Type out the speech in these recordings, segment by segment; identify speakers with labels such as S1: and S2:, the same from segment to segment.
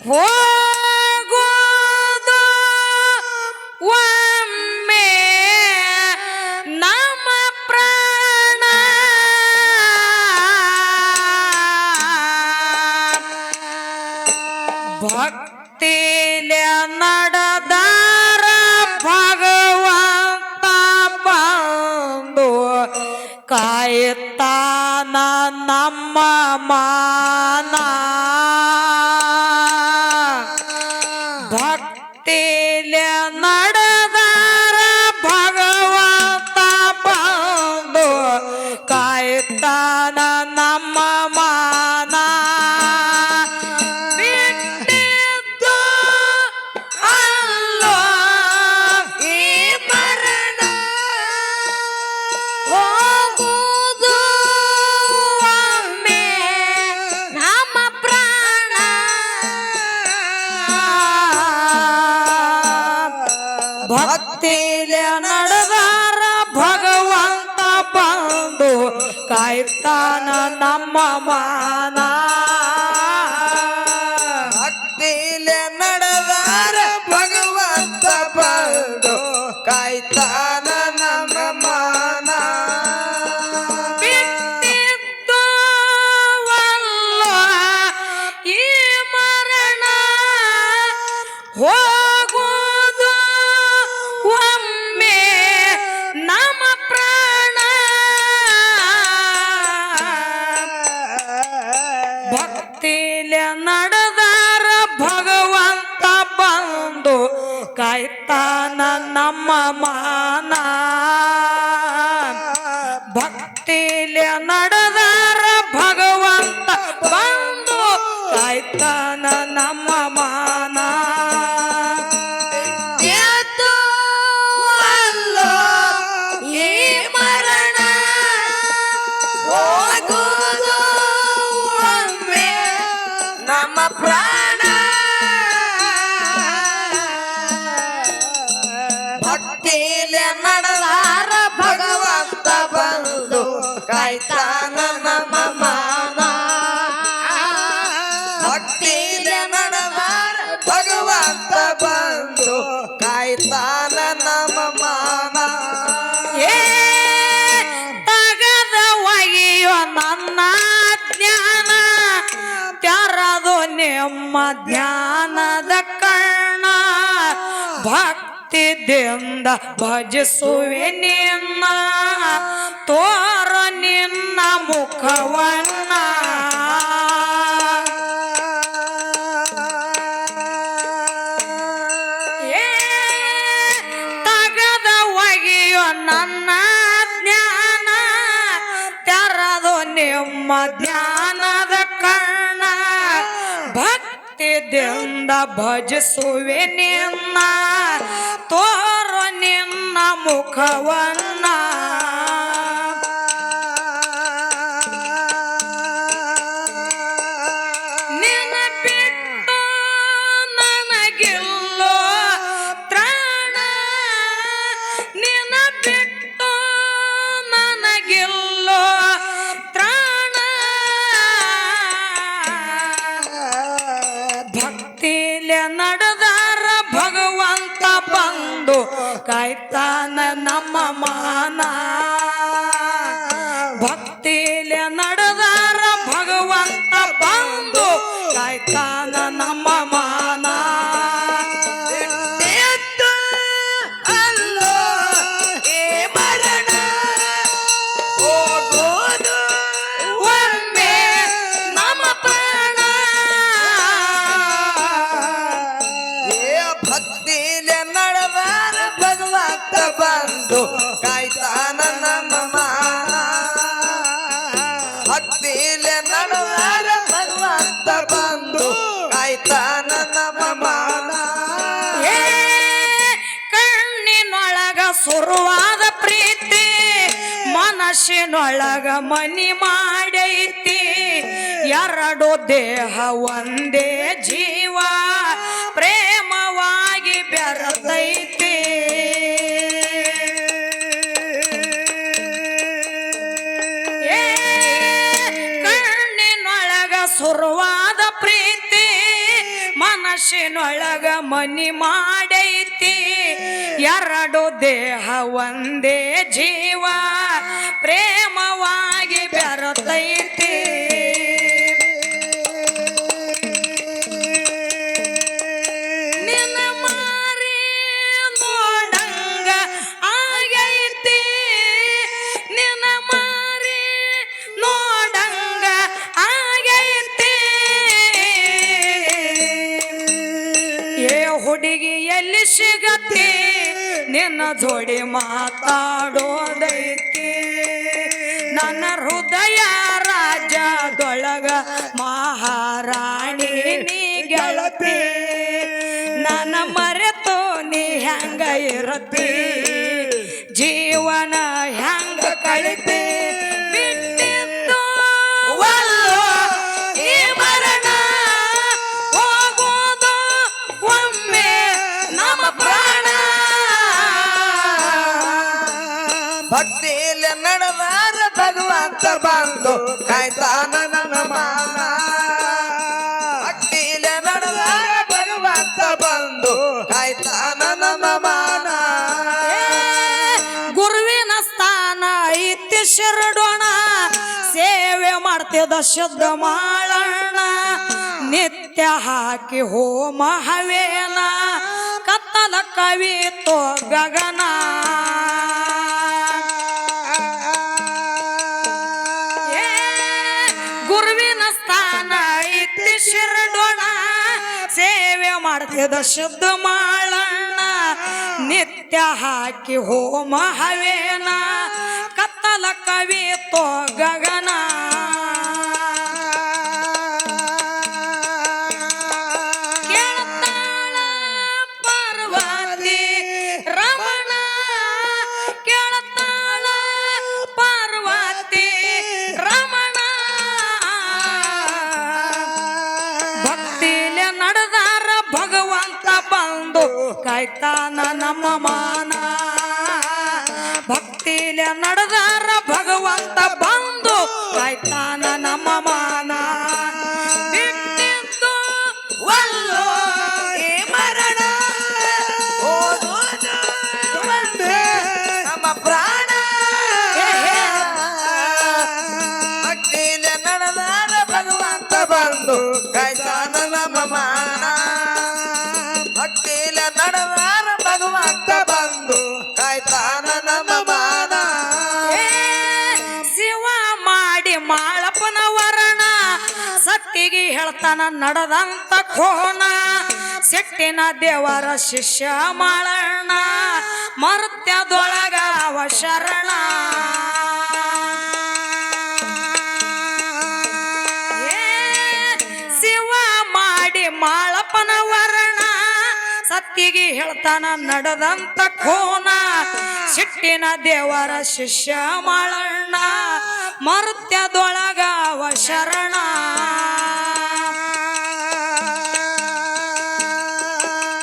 S1: ಹೋಗೋದು ಒಮ್ಮೆ ನಮ್ಮ ಪ್ರಾಣ ಭಕ್ತಿಲೆ ನಡೆದಾರ ಭಗವಂತ ಬಂದು ಕಾಯುತ್ತಾನ ನಮ್ಮ ಮಾನ ಭಕ್ತಿಲೆ ನಡೆದಾರ ಭಗವಂತ ಬಂದು ಕಾಯುತ್ತಾನ ನಮ್ಮ ಮಾನ ಬಿಟ್ಟಿದ್ದು ಅಲ್ಲೋ ಈ ಮರಣ ಹೋಗುವುದು ಒಮ್ಮೆ ನಮ್ಮ ಪ್ರಾಣ ಭಕ್ತಿಲೆ ನಡೆದಾರ ಭಗವಂತ ಬಂದು ಕಾಯ್ತಾನ ನಮ್ಮ ಮಾನ
S2: ಭಕ್ತಿಲೆ ನಡೆದಾರ ಭಗವಂತ ಬಂದು ಕಾಯ್ತಾನ ನಮ್ಮ ಮಾನ
S1: ಬಿಟ್ಟಿದ್ದು ಅಲ್ಲೋ ಈ ಮರಣ ಹೋಗುವುದು ಒಮ್ಮೆ ನಮ್ಮ ಪ್ರಾಣ ಭಕ್ತಿಲೆ ನಡೆದಾರ ಭಗವಂತ ಬಂದು ಕಾಯ್ತಾನ ನಮ್ಮ ಮಾನ ಭಕ್ತಿಲೆ ನಡೆದಾರ ಭಗವಂತ ಬಂದು ಕಾಯ್ತಾನ ನಮ್ಮ ಮಾನ ಎದ್ದು ಅಲ್ಲೋ ಈ ಮರಣ ಹೋಗುವುದು ಒಮ್ಮೆ ನಮ್ಮ ಪ್ರಾಣ
S2: ಭಕ್ತಿಲೆ ನಡೆದಾರ ಭಗವಂತ ಬಂದು ಕಾಯ್ತಾನ ನಮ್ಮ ಮಾನ ಭಕ್ತಿಲೆ ನಡೆದಾರ ಭಗವಂತ ಬಂದು ಕಾಯ್ತಾನ ನಮ್ಮ ಮಾನ
S1: ಏ ತಗದ ಒಯ್ಯೋ ನನ್ನ ಜ್ಞಾನ ತೆರದು ನಿಮ್ಮ ಧ್ಯಾನದ ಕರ್ಣ ಭಕ್ತಿದಿಂದ ಭಜಿಸುವೆ ನಿನ್ನ ತೋರ ನಿನ್ನ ಮುಖವನ್ನ ಏ ತಗದ ಒಯ್ಯೋ ನನ್ನ ಜ್ಞಾನ ತೆರದು ನಿಮ್ಮ ಧ್ಯಾನದ ಕರ್ಣ ಭಕ್ತಿದಿಂದ ಭಜಿಸುವೆ ನಿನ್ನ ತೋರ ನಿನ್ನ ಮುಖವನ್ನ ನಿನ್ನ ಬಿಟ್ಟು ನನಗಿಲ್ಲೋ ತ್ರಾಣ ನಿನ್ನ ಬಿಟ್ಟು ನನಗಿಲ್ಲೋ ತ್ರಾಣ ಭಕ್ತಿಲೆ ನಡೆದಾರ ಭಗವಂತ ಬಂದು ಕಾಯ್ತಾನ ನಮ್ಮ ಮಾನ ಭಕ್ತಿಲೆ ನಡೆದಾರ ಭಗವಂತ ಬಂದು ಕಾಯ್ತಾನ ನಮ್ಮ ಮಾನ
S2: ಎದ್ದು ಅಲ್ಲೋ ಈ ಮರಣ ಹೋಗೋದು
S1: ಒಮ್ಮೆ ನಮ್ಮ ಪ್ರಾಣ
S2: ಏ ಭಕ್ತಿಲೆ ನಡೆದಾರ ಭಗವಂತ ಬಂದು ಕಾಯ್ತಾನ ನಮ್ಮ ಮಾನ ಭಕ್ತಿಲೆ ನಡೆದಾರ ಭಗವಂತ ಬಂದು ಕಾಯ್ತಾನ ನಮ್ಮ ಮಾನ
S1: ಏ ಕಣ್ಣಿನೊಳಗ ಸುರುವಾದ ಪ್ರೀತಿ ಮನಸ್ಸಿನೊಳಗ ಮನಿ ಮಾಡೈತಿ ಎರಡು ದೇಹ ಒಂದೇ ಜೀವ ಪ್ರೇಮವಾಗಿ ಬೆರೆತೈತಿ ಶುರುವಾದ ಪ್ರೀತಿ ಮನಸ್ಸಿನೊಳಗ ಮನಿ ಮಾಡೈತಿ ಎರಡು ದೇಹ ಒಂದೇ ಜೀವ ಪ್ರೇಮವಾಗಿ ಬೆರತೈತಿ ನಿನ್ನ ಮಾರಿ ನೋಡಂಗ ಆಗೈತಿ ನಿನ್ನ ಮಾರಿ ನೋಡಂಗ ಆಗೈತಿ ಏ ಹುಡುಗಿ ಎಲ್ಲಿ ಸಿಗತ್ತೆ ನಿನ್ನ ಜೋಡಿ ಮಾತಾಡೋದೈತಿ ನನ್ನ ಹೃದಯ ರಾಜ್ಯದೊಳಗ ಮಹಾರಾಣಿ ನೀ ಗೆಳತಿ ನನ್ನ ಮರೆತು ನೀ ಹೆಂಗ ಇರತಿ ಜೀವನ ಹೆಂಗ ಕಳಿತಿ ಬಿಟ್ಟಿದ್ದು ಒಲ್ಲೋ ಈ ಮರಣ ಹೋಗೋದು ಒಮ್ಮೆ ನಮ್ಮ ಪ್ರಾಣ
S2: ಭಕ್ತಿಯಲ್ಲಿ ನಡೆದಾರ ಭಗವಂತ ಬಂದು ಕಾಯ್ತಾನ ನನ್ನ ಮಾನ ಭಕ್ತಿಯಲ್ಲಿ ನಡೆದಾರ ಭಗವಂತ ಬಂದು ಕಾಯ್ತಾನ ನಮ್ಮ ಮಾನ
S1: ಗುರುವಿನ ಸ್ಥಾನ ಐತಿ ಶಿರಡೋಣ ಸೇವೆ ಮಾಡ್ತಿದ್ದ ಶುದ್ಧ ಮಾಳಣ್ಣ ನಿತ್ಯ ಹಾಕಿ ಹೋಮ ಹವೇನ ಕತ್ತಲ ಕವಿತೋ ಗಗನ ಏ, ಗುರುವಿನ ಸ್ಥಾನ ಐತಿ ಶಿರಡೋಣ ಸೇವೆ ಮಾಡ್ತಿದ್ದ ಶುದ್ಧ ಮಾಳಣ್ಣ ನಿತ್ಯ ಹಾಕಿ ಹೋಮ ಹವೇನ ಕತ್ತಲ ಕವಿತೋ ಗಗನ ಕೇಳ್ತಾಳ ಪಾರ್ವತಿ ರಮಣ ಕೇಳ್ತಾಳ ಪಾರ್ವತಿ ರಮಣ ಭಕ್ತಿಲೆ ನಡೆದಾರ ಭಗವಂತ ಬಂದು ಕಾಯ್ತಾನ ನಮ್ಮ ಮಾನ ಭಕ್ತಿಲೆ ನಡೆದಾರ ಭಗವಂತ ಬಂದು ಕಾಯ್ತಾನ ನಮ್ಮ ಮಾನ ಬಿಟ್ಟಿದ್ದು ಒಲ್ಲೋ ಈ ಮರಣ
S2: ಹೋಗೋದು ಒಂದೇ ನಮ್ಮ ಪ್ರಾಣ ಭಕ್ತಿಯಲ್ಲಿ ನಡೆದಾರ ಭಗವಂತ ಬಂದು ಕಾಯ್ತಾನ ನಮ್ಮ ಮಾನ ಭಕ್ತಿಯಲ್ಲಿ ನಡೆದಾರ ಭಗವಂತ ಬಂದು ಕಾಯ್ತಾನ ನಮ್ಮ ಮಾನ
S1: ಏ, ಶಿವ ಮಾಡಿ ಮಾಳಪ್ಪನ ವರಣ ಸತ್ತಿಗೆ ಹೇಳ್ತಾನ ನಡೆದಂತ ಖೋನ ಸಿಟ್ಟಿನ ದೇವರ ಶಿಷ್ಯ ಮಾಳಣ್ಣ ಮರ್ತ್ಯದೊಳಗ ಅವ ಶರಣ ಏ, ಶಿವ ಮಾಡಿ ಮಾಳಪ್ಪನ ವರಣ ಸತ್ತಿಗೆ ಹೇಳ್ತಾನ ನಡೆದಂತ ಖೋನ ಸಿಟ್ಟಿನ ದೇವರ ಶಿಷ್ಯ ಮಾಳಣ್ಣ ಮರ್ತ್ಯದೊಳಗ ಅವ ಶರಣ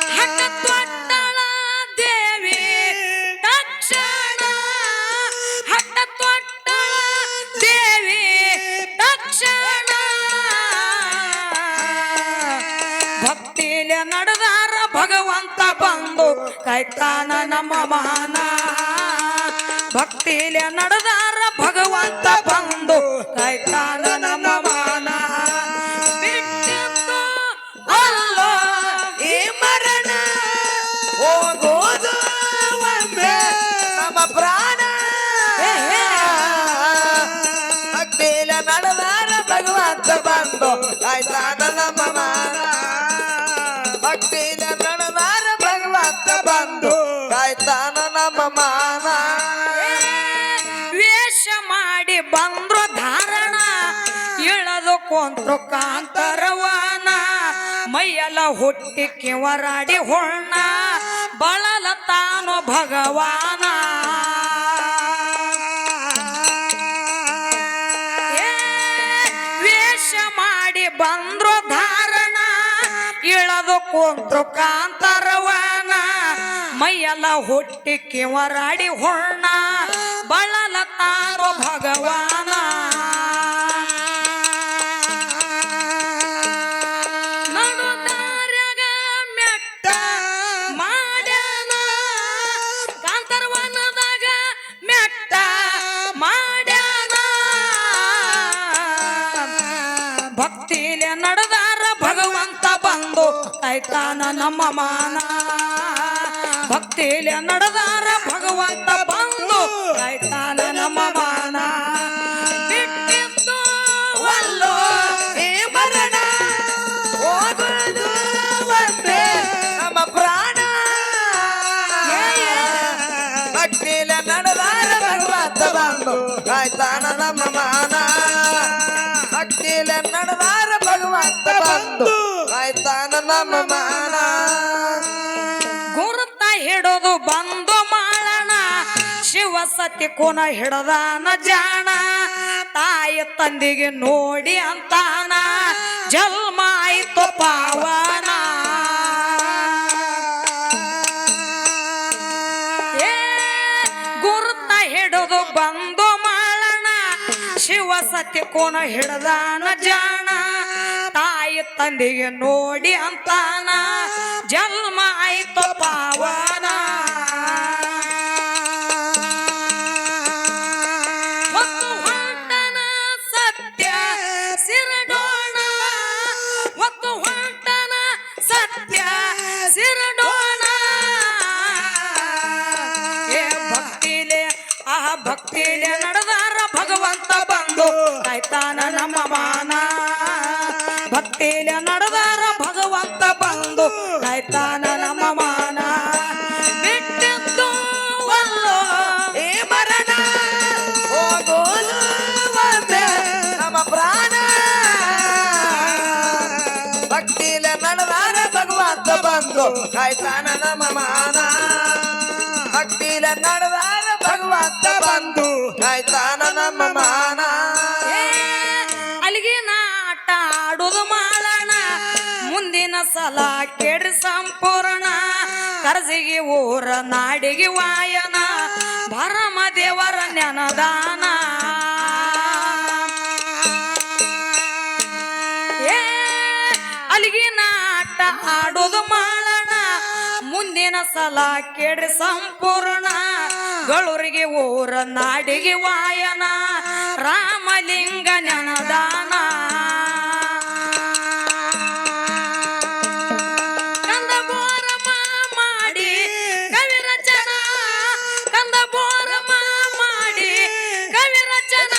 S1: ಹಠತೊಟ್ಟಳ ದೇವಿ ತಕ್ಷಣ ಹಠತೊಟ್ಟಳ ದೇವಿ ತಕ್ಷಣ ಭಕ್ತಿಲೆ ನಡೆದಾರ ಭಗವಂತ ಬಂದು ಕಾಯ್ತಾನ ನಮ್ಮ ಮಾನ ಭಕ್ತಿಲೆ ನಡೆದಾರ ಭಗವಂತ ಬಂದು ಕಾಯ್ತಾನ ನಮ್ಮ ಮಾನ ಬಿಟ್ಟಿದ್ದು ಅಲ್ಲೋ
S2: ಈ ಮರಣ ಹೋಗೋದು ಒಂದೇ ನಮ್ಮ ಪ್ರಾಣ ಭಕ್ತಿಯಲ್ಲಿ ನಡೆದಾರ ಭಗವಂತ ಬಂದು ಕಾಯ್ತಾನ ನಮ್ಮ ಮಾನ ಭಕ್ತಿಯಲ್ಲಿ ನಡೆದಾರ ಭಗವಂತ ಬಂದು ಕಾಯ್ತಾನ ನಮ್ಮ ಮಾನ
S1: ವೇಷ ಮಾಡಿ ಬಂದ್ರು ಧಾರಣ ಇಳದು ಕೊಂತ್ರು ಕಾಂತರವನ ಮೈಯೆಲ್ಲ ಹುಟ್ಟಿ ಕಿವರಾಡಿ ಹೊಣ್ಣ ಬಳಲ ತಾನು ಭಗವಾನ ಏ, ವೇಷ ಮಾಡಿ ಬಂದ್ರು ಧಾರಣ ಇಳದು ಕೊಂತ್ರು ಕಾಂತರವನ ಮೈಯೆಲ್ಲ ಹುಟ್ಟಿ ಕಿವರಾಡಿ ಹೊಣ್ಣ ಬಳಲ ತಾನು ಭಗವಾನ ನಡು ದಾರ್ಯಾಗ ಕಾಯ್ತಾನ ನಮ್ಮ ಮಾನ ಭಕ್ತಿಲಿ ನಡೆದಾರ ಭಗವಂತ ಬಂದು ಕಾಯ್ತಾನ ನಮ್ಮ ಮಾನ ಬಿಟ್ಟಿದ್ದು
S2: ಒಲ್ಲೋ ಈ ಮರಣ ಹೋಗುವುದು ಒಂದೇ ನಮ್ಮ ಪ್ರಾಣ ಭಕ್ತಿಲ ನಡೆದಾರ ಭಗವಂತ ಬಂದು ಕಾಯ್ತಾನ ನಮ್ಮ ಮಾನ ಭಕ್ತಿಲ ನಡೆದಾರ ಭಗವಂತ ಬಂದು ಕಾಯ್ತಾನ ನಮ್ಮ ಮಾನ
S1: ಗುರುತ ಹಿಡಿದು ಬಂದು ಮಾಳಣ ಶಿವಸತಿ ಕುನ ಹಿಡದಾನ ಜಾಣ ತಾಯಿ ತಂದಿಗೆ ನೋಡಿ ಅಂತಾನ ಜನ್ಮ ಆಯ್ತು ಪಾವನ ಏ ಗುರುತ ಹಿಡಿದು ಬಂದು ಮಾಳಣ ಶಿವಸತಿ ಕುನ ಹಿಡದಾನ ಜಾಣ ತಾಯಿ ತಂದಿಗೆ ನೋಡಿ ಅಂತಾನ ಜನ್ಮ ಆಯ್ತು ಪಾವನ ಹೊತ್ತು ಹೊಂಟನ ಸತ್ಯ ಸಿರಡೋಣ ಹೊತ್ತು ಹೊಂಟನ ಸತ್ಯ ಸಿರಡೋಣ ಏ ಭಕ್ತಿಲೆ ಆ ಭಕ್ತಿಲೆ ನಡೆದಾರ ಭಗವಂತ ಬಂದು ಕಾಯ್ತಾನ ನಮ್ಮ ಮಾನ ಭಕ್ತಿಲೆ ನಡೆದಾರ ಭಗವಂತ ಬಂದು ಕಾಯ್ತಾನ ನಮ್ಮ ಮಾನ ಬಿಟ್ಟಿದ್ದು ಒಲ್ಲೋ
S2: ಈ ಮರಣ ಹೋಗೋದು ಒಂದೇ ನಮ್ಮ ಪ್ರಾಣ ಭಕ್ತಿಲ ನಡೆದಾರ ಭಗವಂತ ಬಂದು ಕಾಯ್ತಾನ ನಮ್ಮ ಮಾನ ಭಕ್ತಿಲ ನಡೆದಾರ ಭಗವಂತ ಬಂದು ಕಾಯ್ತಾನ ನಮ್ಮ ಮಾನ
S1: ಏ, ಅಲ್ಲಿಗಿನ ಆಟ ಆಡುದು ಮಾಳಣ ಮುಂದಿನ ಸಲ ಕೆಡಿ ಸಂಪೂರ್ಣ ಕರ್ಜಿಗೆ ಊರ ನಾಡಿಗೆ ವಾಯನ ಭರಮ ದೇವರ ನೆನದಾನ ಏ ಅಲ್ಲಿಗಿನ ಆಟ ಆಡುದು ಮಾಳಣ ಮುಂದಿನ ಸಲ ಕೆಡಿ ಸಂಪೂರ್ಣ ಗಳೂರಿಗೆ ಊರ ನಾಡಿಗೆ ವಾಯನ ರಾಮಲಿಂಗ ನೆನದಾನ ಕಂದ ಬೋರಮ ಮಾಡಿ ಕವಿ ರಚನ ಕಂದ ಬೋರಮ ಮಾಡಿ ಕವಿ ರಚನ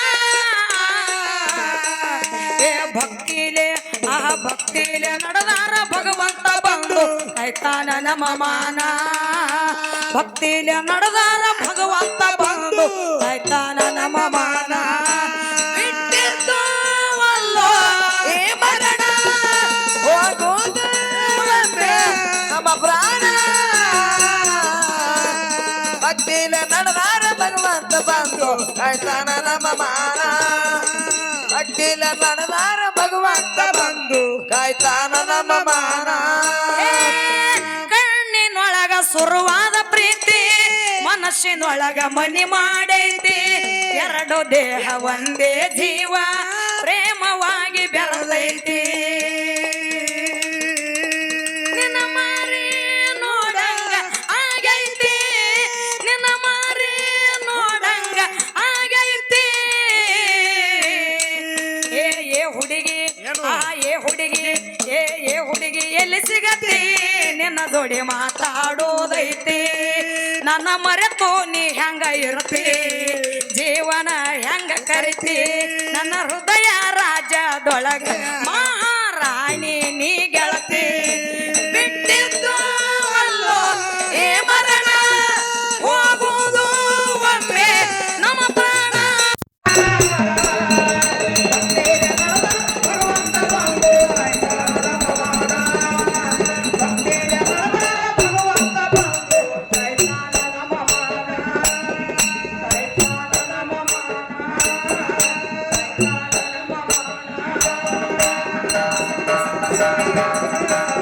S1: ಏ ಭಕ್ತಿಲೆ ಆ ಭಕ್ತಿಲೆ ನಡೆದಾರ ಭಗವಂತ ಬಂದು ಕಾಯ್ತಾನ ನಮ್ಮ ಮಾನ ಭಕ್ತಿಲೆ ನಡೆದಾರ ಭಗವಂತ ಬಂದು ಕಾಯ್ತಾನ ನಮ್ಮ ಮಾನ ಬಿಟ್ಟಿದ್ದು ಒಲ್ಲೋ
S2: ಈ ಮರಣ ಹೋಗೋದು ಒಂದೇ ನಮ್ಮ ಪ್ರಾಣ ಭಕ್ತಿಲ ನಡೆದಾರ ಭಗವಂತ ಬಂದು ಕಾಯ್ತಾನ ನಮ್ಮ ಮಾನ ಭಕ್ತಿಲ ನಡೆದಾರ ಭಗವಂತ ಬಂದು ಕಾಯ್ತಾನ ನಮ್ಮ ಮಾನ
S1: ಏ, ಕಣ್ಣಿನೊಳಗ ಸುರುವಾದ ಪ್ರೀತಿ ಮನಸ್ಸಿನೊಳಗ ಮನಿ ಮಾಡೈತಿ ಎರಡು ದೇಹ ಒಂದೇ ಜೀವ ಪ್ರೇಮವಾಗಿ ಬೆಳೆದೈತಿ ನಿನ್ನ ಮಾರಿ ನೋಡಂಗ ಆಗೈತಿ ನಿನ್ನ ಮಾರಿ ನೋಡಂಗ ಆಗೈತಿ ಏ ಹುಡುಗಿ ಆ ಏ ಹುಡುಗಿ ಏ ಹುಡುಗಿ ಎಲ್ಲಿ ಸಿಗತಿ ನಿನ್ನ ಜೋಡಿ ಮಾತಾಡೋದೈತಿ ನನ್ನ ಮರೆತು ನೀ ಹೆಂಗ ಇರ್ತಿ ಜೀವನ ಹೆಂಗ ಕರಿತಿ ನನ್ನ ಹೃದಯ ರಾಜ್ಯದೊಳಗ ಮಹಾರಾಣಿ ನೀ ಗೆಳತಿ ಬಿಟ್ಟಿದ್ದು ಅಲ್ಲೋ ಏ ಮರಣ ಹೋಗುವುದು ಒಮ್ಮೆ ನಮ್ಮ ಪ್ರಾಣ
S2: Thank you.